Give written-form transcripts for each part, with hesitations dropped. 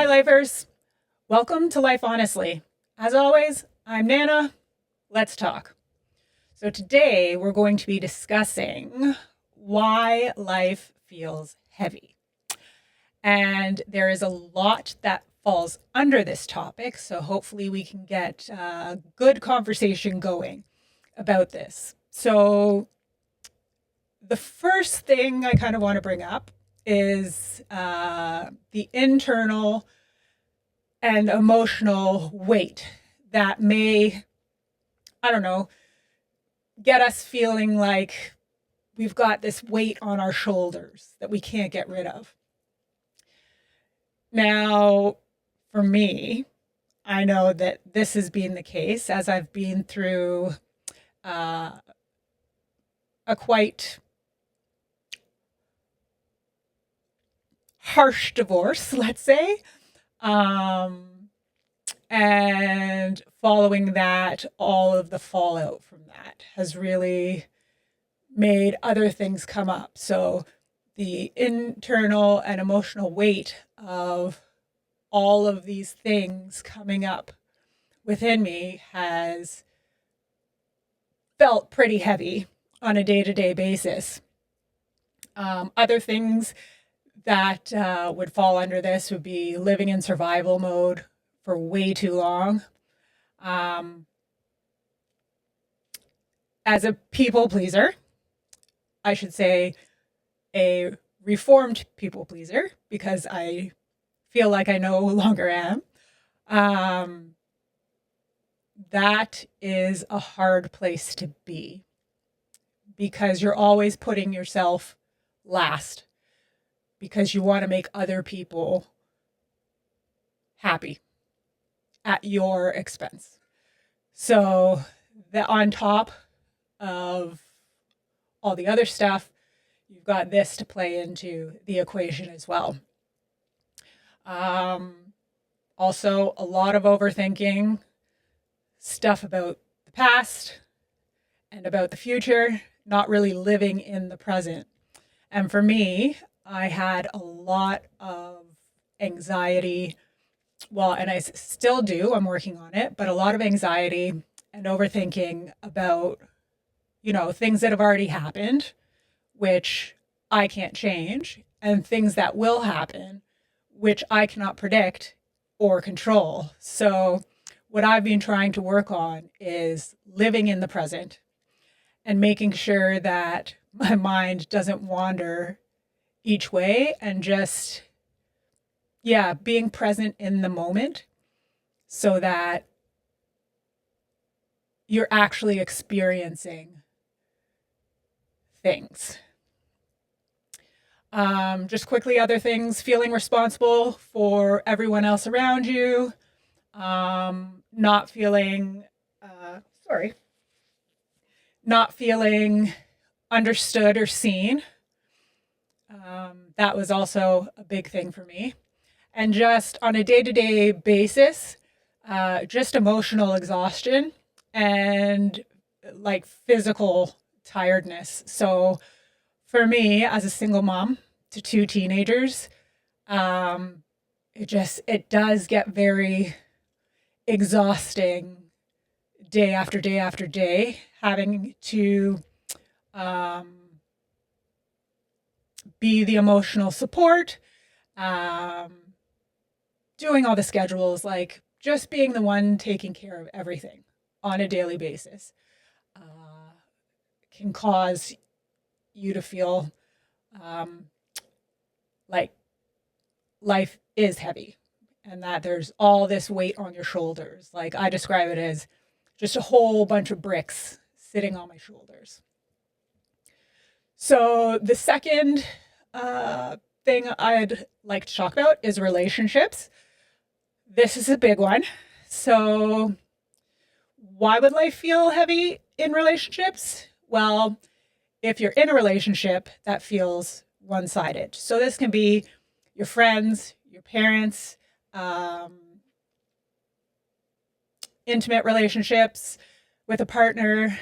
Hi, Lifers. Welcome to Life Honestly. As always, I'm Nana. Let's talk. So, today we're going to be discussing why life feels heavy. And there is a lot that falls under this topic. So, hopefully, we can get a good conversation going about this. So, the first thing I kind of want to bring up is the internal and emotional weight that may, I don't know, get us feeling like we've got this weight on our shoulders that we can't get rid of. Now, for me, I know that this has been the case as I've been through a quite harsh divorce, let's say. And following that, all of the fallout from that has really made other things come up. So the internal and emotional weight of all of these things coming up within me has felt pretty heavy on a day-to-day basis. Other things that would fall under this would be living in survival mode for way too long. As a people pleaser, I should say a reformed people pleaser, because I feel like I no longer am. That is a hard place to be because you're always putting yourself last because you want to make other people happy at your expense. So that on top of all the other stuff, you've got this to play into the equation as well. Also, a lot of overthinking, stuff about the past and about the future, not really living in the present. And for me, I had a lot of anxiety. Well, and I still do, I'm working on it, but a lot of anxiety and overthinking about, things that have already happened, which I can't change, and things that will happen, which I cannot predict or control. So, what I've been trying to work on is living in the present and making sure that my mind doesn't wander each way and just, being present in the moment so that you're actually experiencing things. Just quickly, other things, feeling responsible for everyone else around you, not feeling, not feeling understood or seen. That was also a big thing for me. And just on a day-to-day basis, just emotional exhaustion and like physical tiredness. So for me, as a single mom to two teenagers, it does get very exhausting day after day after day, having to be the emotional support, doing all the schedules, like just being the one taking care of everything on a daily basis can cause you to feel like life is heavy and that there's all this weight on your shoulders. Like I describe it as just a whole bunch of bricks sitting on my shoulders. So the second thing I'd like to talk about is relationships. This is a big one. So why would life feel heavy in relationships? Well, if you're in a relationship that feels one-sided. So this can be your friends, your parents, intimate relationships with a partner.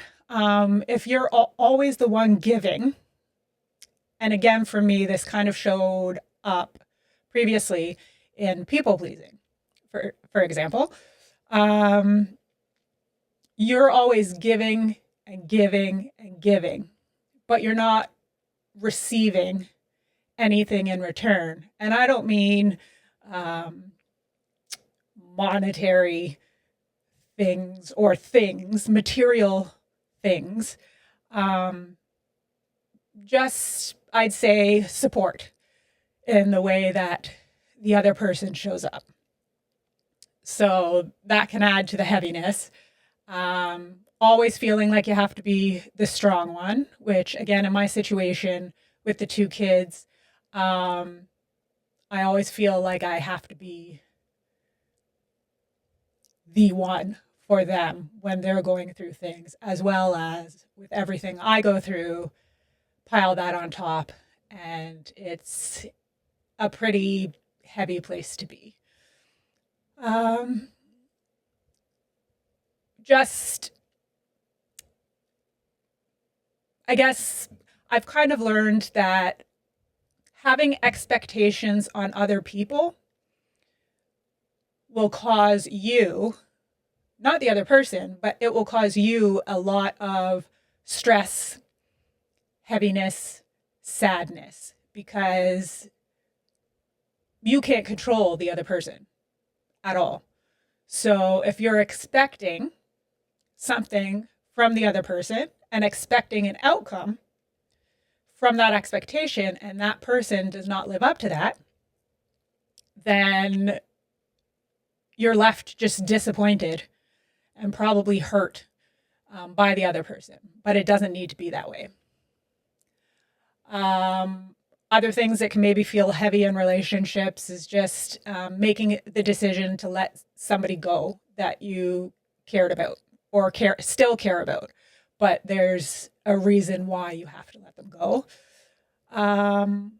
If you're always the one giving, and again, for me, this kind of showed up previously in people pleasing. For example, um, you're always giving and giving and giving, but you're not receiving anything in return. And I don't mean um, monetary things or things, material things. Um, just, I'd say, support in the way that the other person shows up. So that can add to the heaviness. Always feeling like you have to be the strong one, which, again, in my situation with the two kids, I always feel like I have to be the one for them when they're going through things, as well as with everything I go through, pile that on top. And it's a pretty heavy place to be. Just, I guess I've kind of learned that having expectations on other people will cause you, not the other person, but it will cause you a lot of stress, heaviness, sadness, because you can't control the other person at all. So if you're expecting something from the other person and expecting an outcome from that expectation, and that person does not live up to that, then you're left just disappointed and probably hurt by the other person. But it doesn't need to be that way. Other things that can maybe feel heavy in relationships is just making the decision to let somebody go that you cared about or still care about, but there's a reason why you have to let them go. And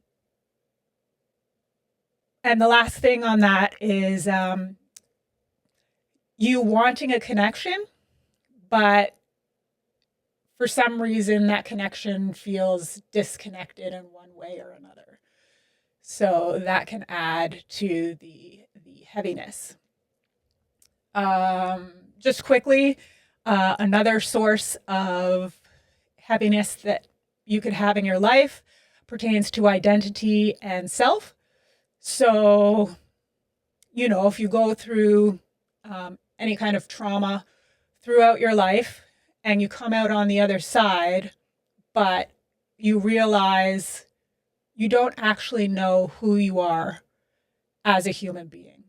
the last thing on that is you wanting a connection, but for some reason that connection feels disconnected in one way or another. So that can add to the heaviness. Just quickly, another source of heaviness that you could have in your life pertains to identity and self. So, if you go through any kind of trauma throughout your life and you come out on the other side, but you realize you don't actually know who you are as a human being.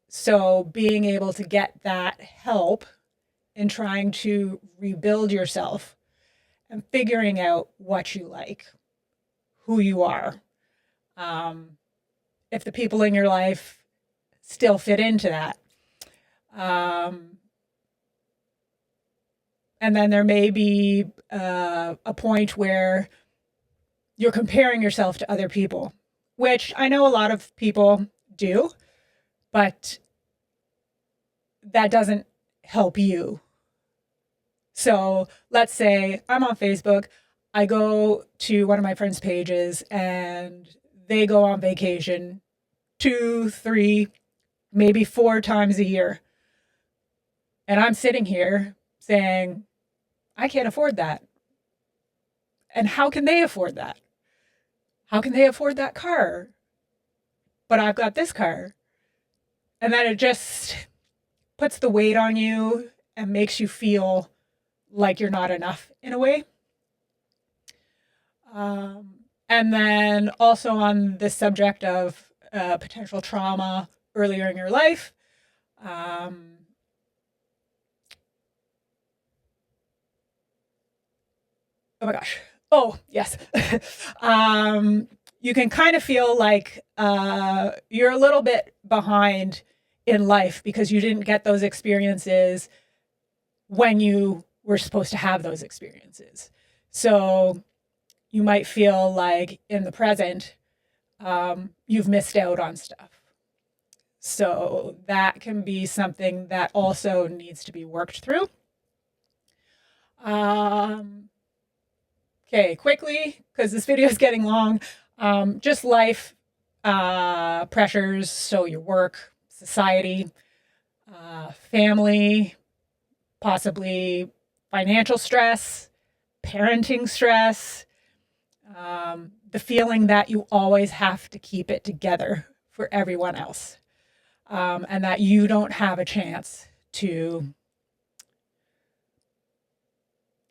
So being able to get that help in trying to rebuild yourself and figuring out what you like, who you are, if the people in your life still fit into that. And then there may be a point where you're comparing yourself to other people, which I know a lot of people do, but that doesn't help you. So let's say I'm on Facebook, I go to one of my friends' pages and they go on vacation 2, 3, maybe 4 times a year. And I'm sitting here saying, I can't afford that. And how can they afford that? How can they afford that car? But I've got this car. And then it just puts the weight on you and makes you feel like you're not enough in a way. And then also on the subject of potential trauma earlier in your life, oh my gosh. Oh, yes. You can kind of feel like you're a little bit behind in life because you didn't get those experiences when you were supposed to have those experiences. So you might feel like in the present, you've missed out on stuff. So that can be something that also needs to be worked through. Okay, quickly, because this video is getting long, just life pressures, so your work, society, family, possibly financial stress, parenting stress, the feeling that you always have to keep it together for everyone else, and that you don't have a chance to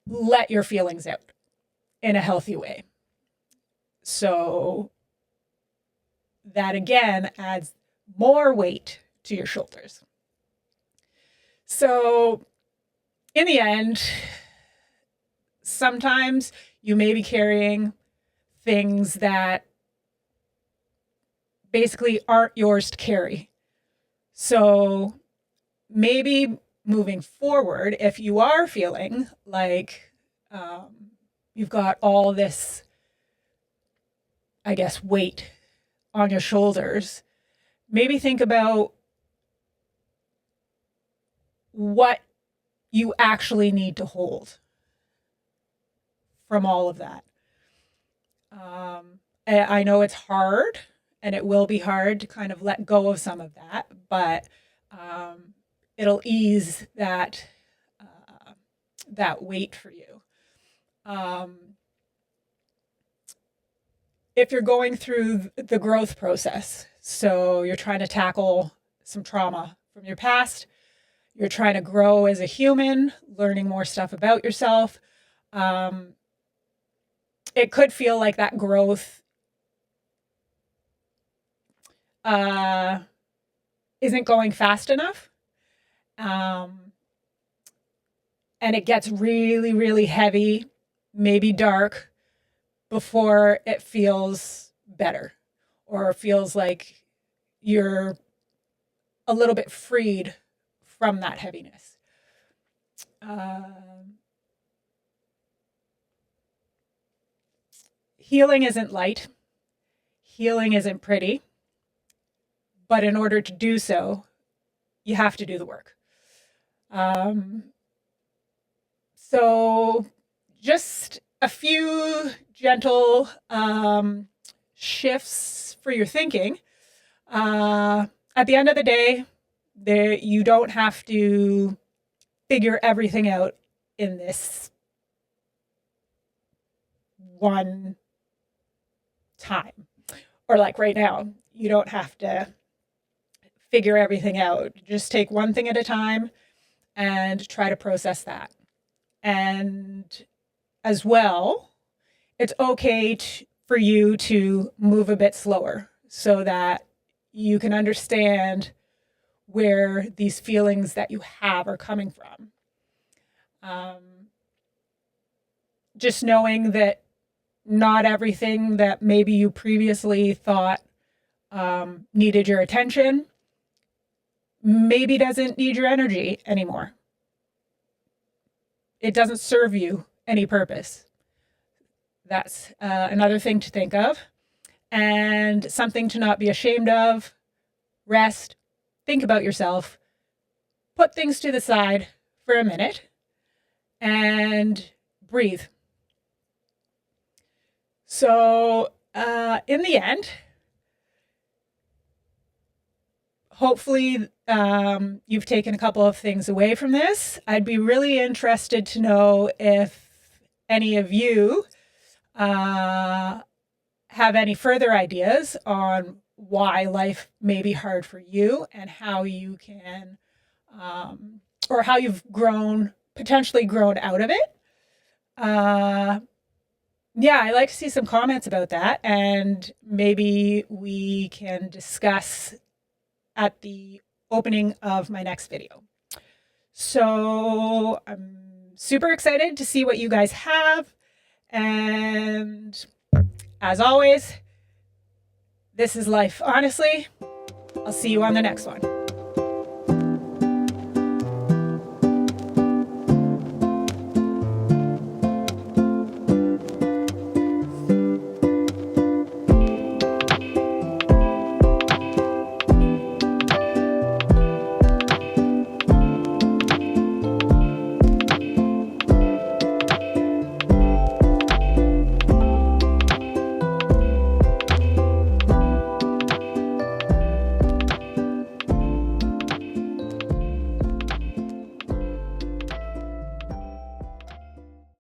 let your feelings out in a healthy way. So that again adds more weight to your shoulders. So in the end, sometimes you may be carrying things that basically aren't yours to carry. So maybe moving forward, if you are feeling like you've got all this, I guess, weight on your shoulders, maybe think about what you actually need to hold from all of that. I know it's hard, and it will be hard to kind of let go of some of that, but it'll ease that weight for you. If you're going through the growth process, so you're trying to tackle some trauma from your past, you're trying to grow as a human, learning more stuff about yourself, it could feel like that growth isn't going fast enough. And it gets really, really heavy, maybe dark, before it feels better or feels like you're a little bit freed from that heaviness. Healing isn't light. Healing isn't pretty. But in order to do so, you have to do the work. So just a few gentle shifts for your thinking. At the end of the day, you don't have to figure everything out in this one time. Or like right now, you don't have to figure everything out. Just take one thing at a time and try to process that. And as well, it's okay for you to move a bit slower so that you can understand where these feelings that you have are coming from. Just knowing that not everything that maybe you previously thought needed your attention maybe doesn't need your energy anymore. It doesn't serve you any purpose. That's another thing to think of, and something to not be ashamed of. Rest, think about yourself, put things to the side for a minute, and breathe. So in the end, hopefully you've taken a couple of things away from this. I'd be really interested to know if any of you have any further ideas on why life may be hard for you and how you can, or how you've potentially grown out of it. Yeah, I'd like to see some comments about that, and maybe we can discuss at the opening of my next video. So I'm super excited to see what you guys have. And as always, this is life honestly. I'll see you on the next one.